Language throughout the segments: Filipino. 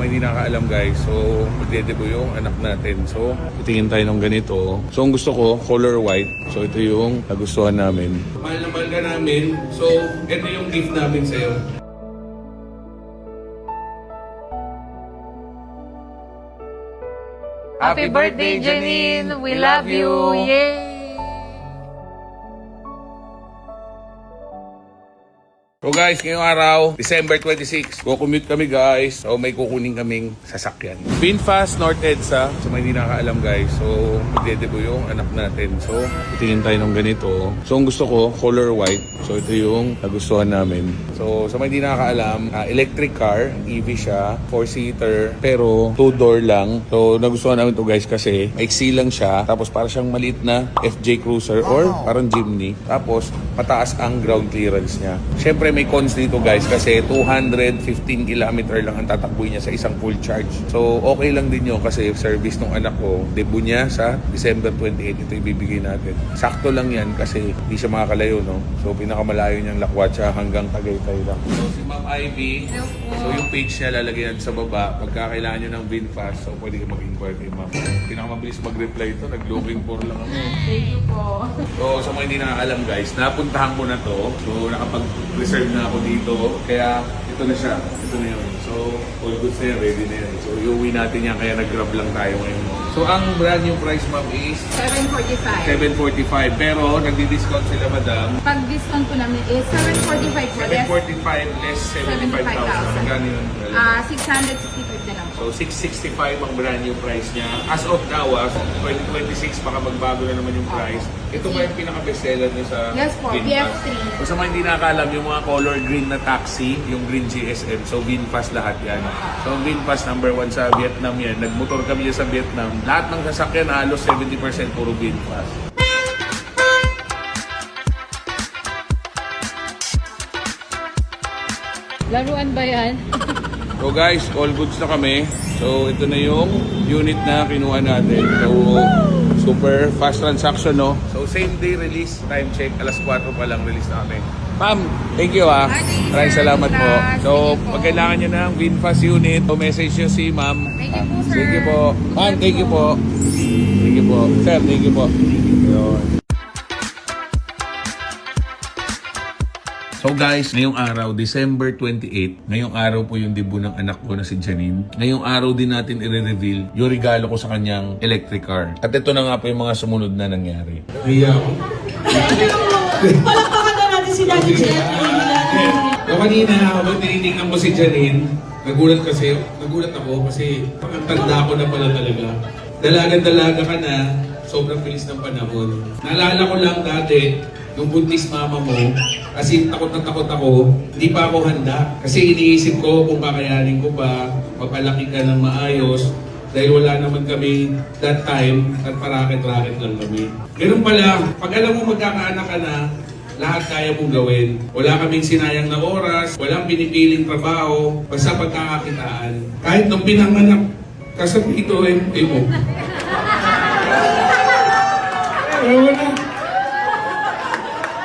May hindi nakakaalam guys, so magdedebo yung anak natin. So titingin tayo ng ganito. So ang gusto ko, color white. So ito yung nagustuhan namin. Mahal na mahal ka namin. So ito yung gift namin sa'yo. Happy birthday, Janine! We love you! Yay! So guys, ngayong araw, December 26, commute kami guys. So may kukunin kaming sasakyan. VinFast North EDSA. So may hindi nakakaalam guys. So magdedebo yung anak natin. So titingin tayo ng ganito. So ang gusto ko, color white. So ito yung nagustuhan namin. So sa may hindi nakakaalam, electric car, EV siya, 4-seater, pero 2-door lang. So nagustuhan namin to guys kasi maiksi lang siya. Tapos para siyang maliit na FJ Cruiser or parang jeepney. Tapos mataas ang ground clearance niya. Syempre may cons dito guys kasi 215 km lang ang tatakboy niya sa isang full charge. So okay lang din yun kasi service ng anak ko, debut niya sa December 28, ito ibibigay natin. Sakto lang yan kasi hindi siya makakalayo, no? So pinakamalayo niyang lakwat siya hanggang Tagaytay lang. So si Ma'am Ivy, so yung page niya lalagay natin sa baba. Pagka kailangan niyo ng VinFast, so pwede kayo mag-inquire kay Ma'am. Pinakamabilis mag-reply ito, nag-looking for lang ako. Thank you po. So sa mga hindi nakakalam guys, napuntahan ko na to. So nakapag-reserve na ako dito. Kaya ito na siya. Ito na yun. So all goods na yan, ready na yan. So iuwi natin yan kaya nag-grab lang tayo ngayon. So ang brand new price ma'am is 745. 745. Pero nagdi-discount sila madam. Pag discount po namin is 745 po. 745 less 75,000. Magkano yun? 665 na lang po. So 665 ang brand new price niya. As of now, 2026 baka magbago na naman yung price. Ito ba yung pinaka-best seller niya sa Yes po, VinFast? BF3. Kung sa mga hindi nakakalam, yung mga color green na taxi, yung green GSM, so VinFast lahat yan. So VinFast number 1 sa Vietnam yan. Nagmotor kami dyan sa Vietnam. Lahat ng sasakyan halos 70% puro VinFast. Laruan ba yan? So guys, all goods na kami. So ito na yung unit na kinuha natin. So super fast transaction, no? So same day release, time check, alas 4 pa lang release na kami. Ma'am, thank you ah. Maraming salamat po. So pag kailangan nyo ng VinFast unit, so message nyo si ma'am. Thank you po, sir. Thank you po. Ma'am, thank you po. Thank you po. Sir, thank you po. Yun. So guys, ngayong araw, December 28, ngayong araw po yung debut ng anak ko na si Janine. Ngayong araw din natin i-reveal yung regalo ko sa kanyang electric car. At ito na nga po yung mga sumunod na nangyari. Iya ako. Palakpakan na natin si Daddy Jeff. So kanina, habang tinitingnan ko si Janine, nagulat ako kasi ang tanda ko na pala talaga. Dalaga-dalaga ka na, sobrang bilis ng panahon. Naalala ko lang dati, nung buntis mama mo, kasi takot na takot ako, hindi pa ako handa. Kasi iniisip ko kung kakayanin ko pa, papalaki ka ng maayos, dahil wala naman kami that time, at parakit-rakit lang kami. Ganun pala, pag alam mo magkakaanak ka na, lahat kaya mong gawin. Wala kaming sinayang na oras, walang pinipiling trabaho, basta pagkakakitaan. Kahit nung pinanganak ka sa ito, mo. Wala.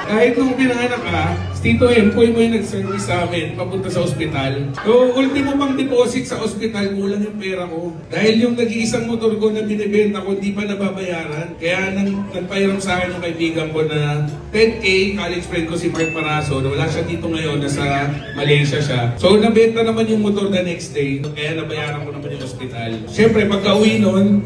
Kahit nung pinanganak ka, Tito Empoy mo yung nag-service sa amin, papunta sa ospital. So, ultimo pang deposit sa ospital, kulang yung pera ko. Dahil yung nag-iisang motor ko na binibenta ko, hindi pa nababayaran. Kaya nagpahiram sa akin yung kaibigan ko na 10K, college friend ko si Mark Paraso, na wala siya dito ngayon, nasa Malaysia siya. So, nabenta naman yung motor the next day, kaya nabayaran ko naman yung ospital. Siyempre, pagka-uwi nun,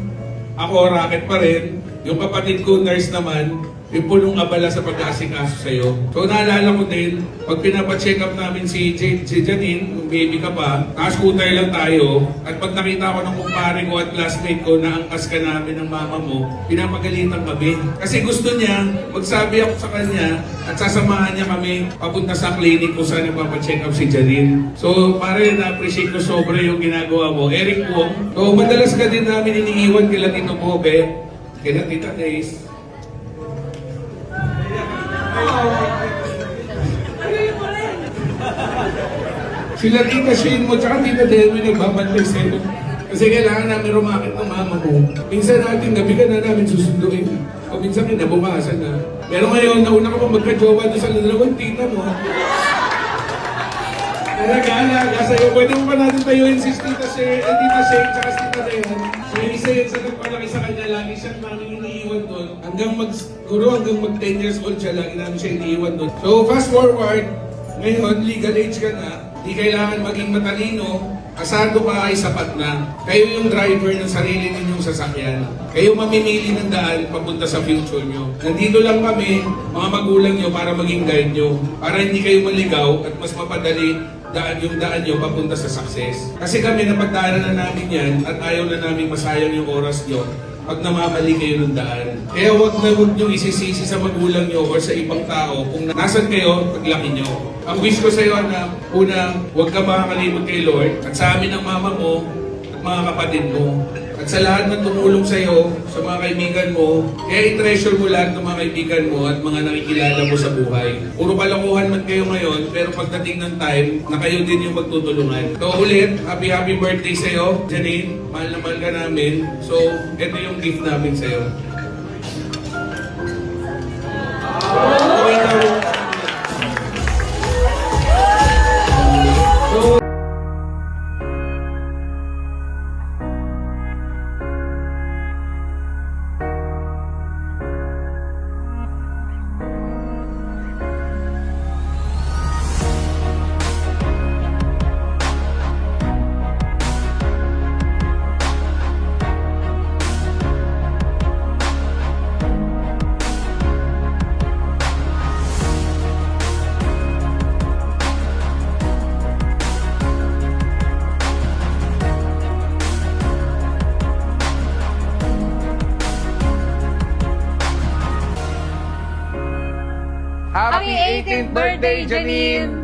ako racket pa rin. Yung kapatid ko, nurse naman, yung punong abala sa pag-aasikaso sa'yo. So naalala ko din, pag pinapacheck up namin si Janine, yung baby ka pa, naka-scooter lang tayo, at pag nakita ko ng kumpare ko at classmate ko na angkas ka namin ng mama mo, pinapagalitan kami. Kasi gusto niya, magsabi ako sa kanya, at sasamahan niya kami papunta sa clinic kung saan nagpapacheck up si Janine. So pare, na-appreciate ko sobra yung ginagawa mo. Eric Wong, so madalas ka din namin iniiwan kila Tito Bobe, kila Tita Days. Sila Tita Shane mo, tsaka Tita Delmy nagbabantay sa'yo. Kasi kailangan namin rumakit ng mama mo. Minsan natin gabi ka na namin susunduin. O minsan kinabukasan na. Pero ngayon, nauna ka pa magka-jowa doon sa dalawang tita mo. Nag-aalaga sa'yo. Pwede mo ba natin tayuin si Tita Shane, tsaka si Tita Dayan? So, isa yun sa nagpalaki sa kanya. Lagi siyang namin iniiwan doon. Hanggang mag 10 years old siya, lagi namin siya iniiwan doon. So, fast forward, ngayon, legal age ka na. Di kailangan maging matalino. Asado ka ay sapat na. Kayo yung driver ng sarili ninyong sasakyan. Kayo mamimili ng daan papunta sa future nyo. Nandito lang kami, mga magulang nyo, para maging guide nyo. Para hindi kayo maligaw at mas mapadali yung daan nyo papunta sa success. Kasi kami, napagdaanan na namin yan at ayaw na namin masayang yung oras nyo pag namamali kayo ng daan. Kaya huwag nyo isisisi sa magulang nyo o sa ibang tao kung nasan kayo, paglaki nyo. Ang wish ko sa iyo, anak, una, huwag ka makakalimot kay Lord at sa amin ng mama mo at mga kapatid mo. At sa lahat ng tumulong sa iyo, sa mga kaibigan mo, kaya i-treasure mo lahat ng mga kaibigan mo at mga nakikilala mo sa buhay. Puro kalokohan man kayo ngayon, pero pagdating ng time, na kayo din yung magtutulungan. So ulit, happy birthday sa iyo, Janine. Mahal na mahal ka namin. So, ito yung gift namin sa iyo. Happy 18th birthday, Janine!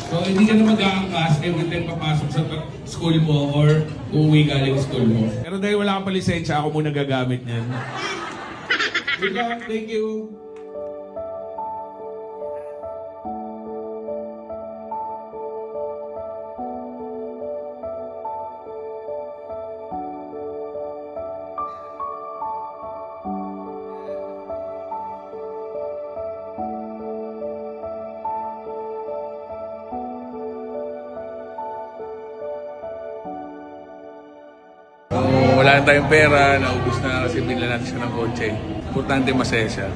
So, hindi ka na mag-aangkas every time papasok sa school mo or uuwi galing school mo. Pero dahil wala kang palisensya, ako muna gagamit niyan. Good luck, thank you. Kung wala na tayong pera, naubos na kasi binila natin siya ng kotse. Importante masaya siya.